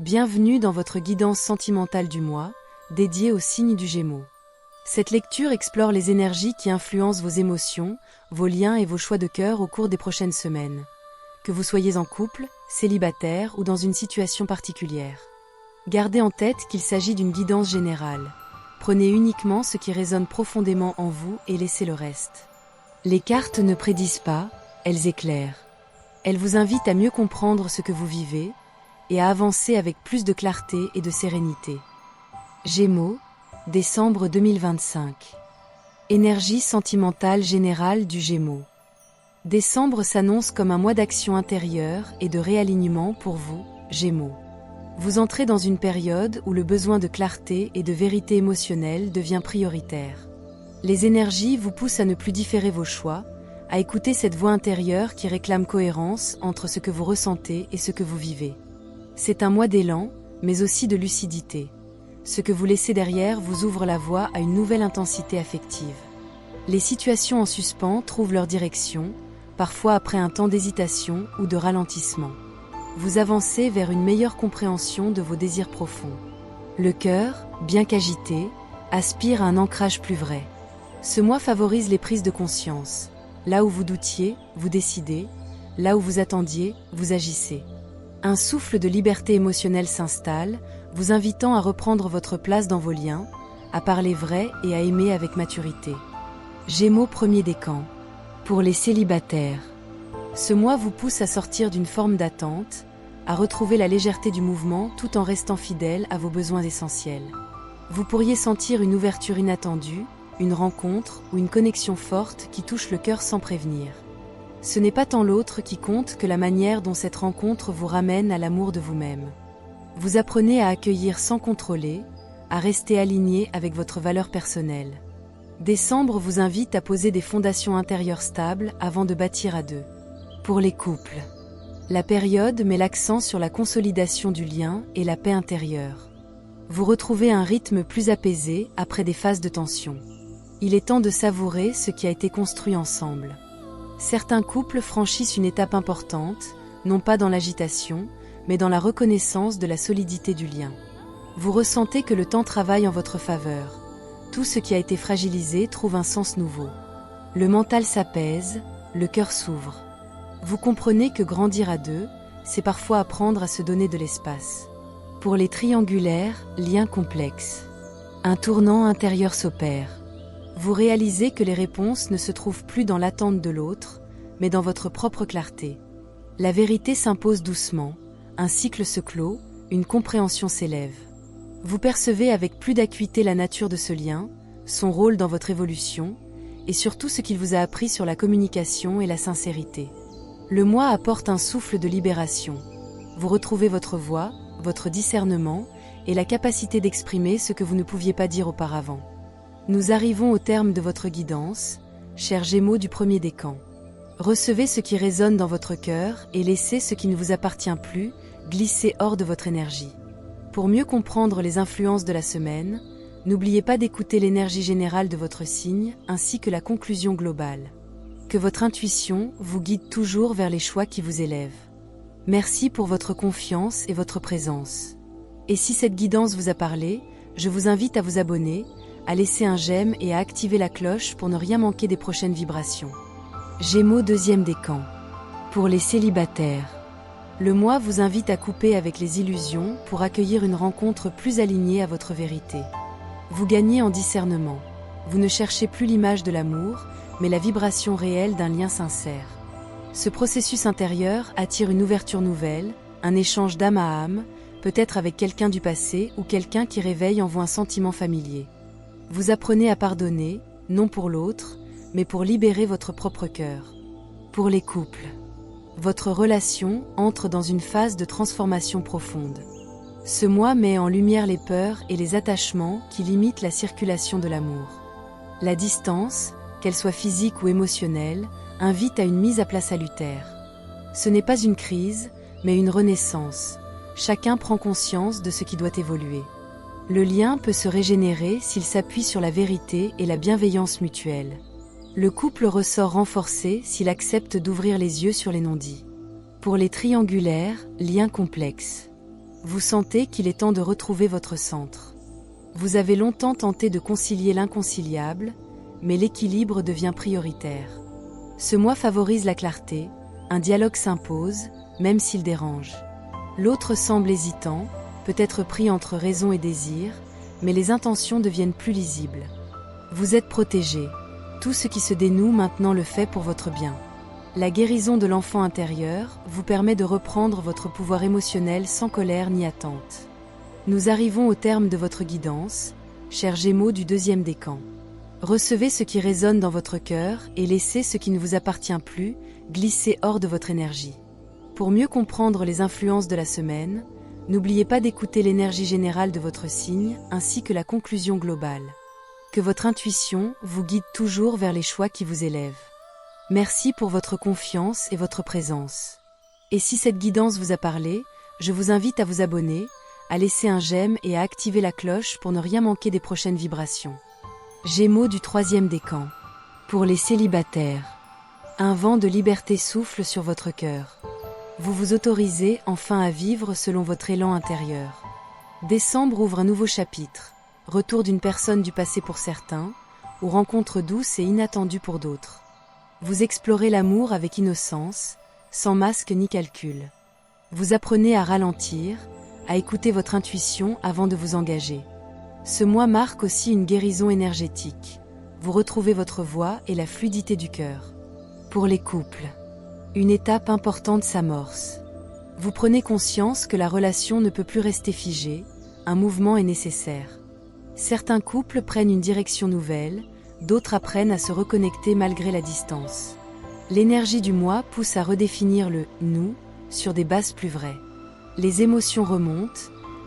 Bienvenue dans votre guidance sentimentale du mois, dédiée au signe du Gémeaux. Cette lecture explore les énergies qui influencent vos émotions, vos liens et vos choix de cœur au cours des prochaines semaines. Que vous soyez en couple, célibataire ou dans une situation particulière. Gardez en tête qu'il s'agit d'une guidance générale. Prenez uniquement ce qui résonne profondément en vous et laissez le reste. Les cartes ne prédisent pas, elles éclairent. Elles vous invitent à mieux comprendre ce que vous vivez et à avancer avec plus de clarté et de sérénité. Gémeaux, décembre 2025. Énergie sentimentale générale du Gémeaux. Décembre s'annonce comme un mois d'action intérieure et de réalignement pour vous, Gémeaux. Vous entrez dans une période où le besoin de clarté et de vérité émotionnelle devient prioritaire. Les énergies vous poussent à ne plus différer vos choix, à écouter cette voix intérieure qui réclame cohérence entre ce que vous ressentez et ce que vous vivez. C'est un mois d'élan, mais aussi de lucidité. Ce que vous laissez derrière vous ouvre la voie à une nouvelle intensité affective. Les situations en suspens trouvent leur direction, parfois après un temps d'hésitation ou de ralentissement. Vous avancez vers une meilleure compréhension de vos désirs profonds. Le cœur, bien qu'agité, aspire à un ancrage plus vrai. Ce mois favorise les prises de conscience. Là où vous doutiez, vous décidez. Là où vous attendiez, vous agissez. Un souffle de liberté émotionnelle s'installe, vous invitant à reprendre votre place dans vos liens, à parler vrai et à aimer avec maturité. Gémeaux premier décan. Pour les célibataires. Ce mois vous pousse à sortir d'une forme d'attente, à retrouver la légèreté du mouvement tout en restant fidèle à vos besoins essentiels. Vous pourriez sentir une ouverture inattendue, une rencontre ou une connexion forte qui touche le cœur sans prévenir. Ce n'est pas tant l'autre qui compte que la manière dont cette rencontre vous ramène à l'amour de vous-même. Vous apprenez à accueillir sans contrôler, à rester aligné avec votre valeur personnelle. Décembre vous invite à poser des fondations intérieures stables avant de bâtir à deux. Pour les couples. La période met l'accent sur la consolidation du lien et la paix intérieure. Vous retrouvez un rythme plus apaisé après des phases de tension. Il est temps de savourer ce qui a été construit ensemble. Certains couples franchissent une étape importante, non pas dans l'agitation, mais dans la reconnaissance de la solidité du lien. Vous ressentez que le temps travaille en votre faveur. Tout ce qui a été fragilisé trouve un sens nouveau. Le mental s'apaise, le cœur s'ouvre. Vous comprenez que grandir à deux, c'est parfois apprendre à se donner de l'espace. Pour les triangulaires, liens complexes. Un tournant intérieur s'opère. Vous réalisez que les réponses ne se trouvent plus dans l'attente de l'autre, mais dans votre propre clarté. La vérité s'impose doucement, un cycle se clôt, une compréhension s'élève. Vous percevez avec plus d'acuité la nature de ce lien, son rôle dans votre évolution, et surtout ce qu'il vous a appris sur la communication et la sincérité. Le mois apporte un souffle de libération. Vous retrouvez votre voix, votre discernement, et la capacité d'exprimer ce que vous ne pouviez pas dire auparavant. Nous arrivons au terme de votre guidance, chers Gémeaux du premier décan. Recevez ce qui résonne dans votre cœur et laissez ce qui ne vous appartient plus glisser hors de votre énergie. Pour mieux comprendre les influences de la semaine, n'oubliez pas d'écouter l'énergie générale de votre signe ainsi que la conclusion globale. Que votre intuition vous guide toujours vers les choix qui vous élèvent. Merci pour votre confiance et votre présence. Et si cette guidance vous a parlé, je vous invite à vous abonner, à laisser un j'aime et à activer la cloche pour ne rien manquer des prochaines vibrations. Gémeaux deuxième décan. Pour les célibataires. Le mois vous invite à couper avec les illusions pour accueillir une rencontre plus alignée à votre vérité. Vous gagnez en discernement. Vous ne cherchez plus l'image de l'amour, mais la vibration réelle d'un lien sincère. Ce processus intérieur attire une ouverture nouvelle, un échange d'âme à âme, peut-être avec quelqu'un du passé ou quelqu'un qui réveille en vous un sentiment familier. Vous apprenez à pardonner, non pour l'autre, mais pour libérer votre propre cœur. Pour les couples. Votre relation entre dans une phase de transformation profonde. Ce mois met en lumière les peurs et les attachements qui limitent la circulation de l'amour. La distance, qu'elle soit physique ou émotionnelle, invite à une mise à plat salutaire. Ce n'est pas une crise, mais une renaissance. Chacun prend conscience de ce qui doit évoluer. Le lien peut se régénérer s'il s'appuie sur la vérité et la bienveillance mutuelle. Le couple ressort renforcé s'il accepte d'ouvrir les yeux sur les non-dits. Pour les triangulaires, liens complexes. Vous sentez qu'il est temps de retrouver votre centre. Vous avez longtemps tenté de concilier l'inconciliable, mais l'équilibre devient prioritaire. Ce mois favorise la clarté, un dialogue s'impose, même s'il dérange. L'autre semble hésitant, peut-être pris entre raison et désir, mais les intentions deviennent plus lisibles. Vous êtes protégé. Tout ce qui se dénoue maintenant le fait pour votre bien. La guérison de l'enfant intérieur vous permet de reprendre votre pouvoir émotionnel sans colère ni attente. Nous arrivons au terme de votre guidance, chers Gémeaux du deuxième décan. Recevez ce qui résonne dans votre cœur et laissez ce qui ne vous appartient plus glisser hors de votre énergie. Pour mieux comprendre les influences de la semaine, n'oubliez pas d'écouter l'énergie générale de votre signe ainsi que la conclusion globale. Que votre intuition vous guide toujours vers les choix qui vous élèvent. Merci pour votre confiance et votre présence. Et si cette guidance vous a parlé, je vous invite à vous abonner, à laisser un j'aime et à activer la cloche pour ne rien manquer des prochaines vibrations. Gémeaux du troisième décan. Pour les célibataires. Un vent de liberté souffle sur votre cœur. Vous vous autorisez enfin à vivre selon votre élan intérieur. Décembre ouvre un nouveau chapitre. Retour d'une personne du passé pour certains, ou rencontre douce et inattendue pour d'autres. Vous explorez l'amour avec innocence, sans masque ni calcul. Vous apprenez à ralentir, à écouter votre intuition avant de vous engager. Ce mois marque aussi une guérison énergétique. Vous retrouvez votre voix et la fluidité du cœur. Pour les couples, une étape importante s'amorce. Vous prenez conscience que la relation ne peut plus rester figée, un mouvement est nécessaire. Certains couples prennent une direction nouvelle, d'autres apprennent à se reconnecter malgré la distance. L'énergie du mois pousse à redéfinir le « nous » sur des bases plus vraies. Les émotions remontent,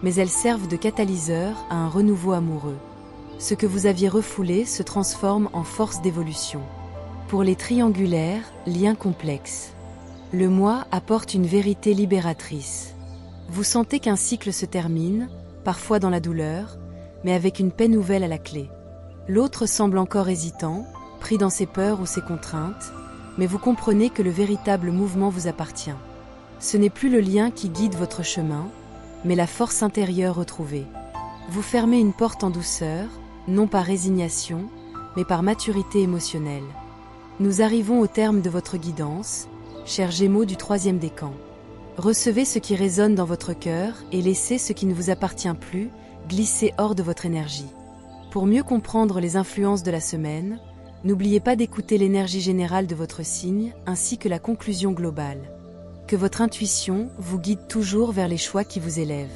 mais elles servent de catalyseur à un renouveau amoureux. Ce que vous aviez refoulé se transforme en force d'évolution. Pour les triangulaires, liens complexes. Le mois apporte une vérité libératrice. Vous sentez qu'un cycle se termine, parfois dans la douleur, mais avec une paix nouvelle à la clé. L'autre semble encore hésitant, pris dans ses peurs ou ses contraintes, mais vous comprenez que le véritable mouvement vous appartient. Ce n'est plus le lien qui guide votre chemin, mais la force intérieure retrouvée. Vous fermez une porte en douceur, non par résignation, mais par maturité émotionnelle. Nous arrivons au terme de votre guidance, chers Gémeaux du troisième décan. Recevez ce qui résonne dans votre cœur et laissez ce qui ne vous appartient plus glisser hors de votre énergie. Pour mieux comprendre les influences de la semaine, n'oubliez pas d'écouter l'énergie générale de votre signe ainsi que la conclusion globale. Que votre intuition vous guide toujours vers les choix qui vous élèvent.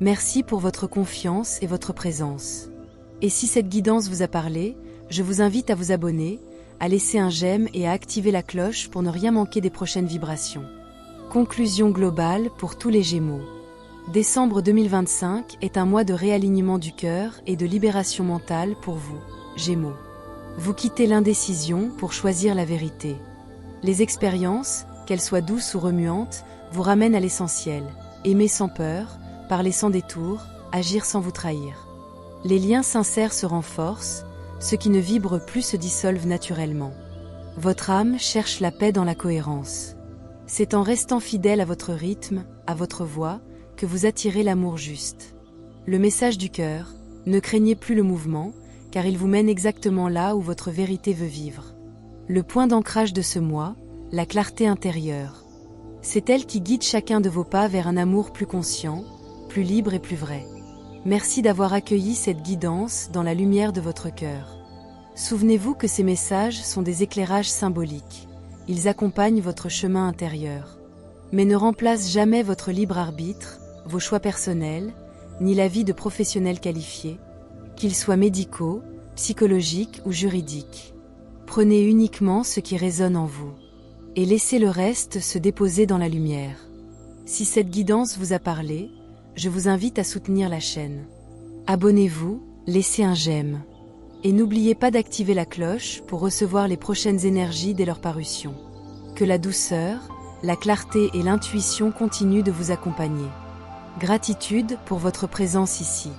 Merci pour votre confiance et votre présence. Et si cette guidance vous a parlé, je vous invite à vous abonner, à laisser un j'aime et à activer la cloche pour ne rien manquer des prochaines vibrations. Conclusion globale pour tous les Gémeaux. Décembre 2025 est un mois de réalignement du cœur et de libération mentale pour vous, Gémeaux. Vous quittez l'indécision pour choisir la vérité. Les expériences, qu'elles soient douces ou remuantes, vous ramènent à l'essentiel. Aimer sans peur, parler sans détour, agir sans vous trahir. Les liens sincères se renforcent, ceux qui ne vibrent plus se dissolvent naturellement. Votre âme cherche la paix dans la cohérence. C'est en restant fidèle à votre rythme, à votre voix, que vous attirez l'amour juste. Le message du cœur, ne craignez plus le mouvement, car il vous mène exactement là où votre vérité veut vivre. Le point d'ancrage de ce mois, la clarté intérieure. C'est elle qui guide chacun de vos pas vers un amour plus conscient, plus libre et plus vrai. Merci d'avoir accueilli cette guidance dans la lumière de votre cœur. Souvenez-vous que ces messages sont des éclairages symboliques. Ils accompagnent votre chemin intérieur. Mais ne remplacent jamais votre libre arbitre, vos choix personnels, ni l'avis de professionnels qualifiés, qu'ils soient médicaux, psychologiques ou juridiques. Prenez uniquement ce qui résonne en vous. Et laissez le reste se déposer dans la lumière. Si cette guidance vous a parlé, je vous invite à soutenir la chaîne. Abonnez-vous, laissez un j'aime. Et n'oubliez pas d'activer la cloche pour recevoir les prochaines énergies dès leur parution. Que la douceur, la clarté et l'intuition continuent de vous accompagner. Gratitude pour votre présence ici.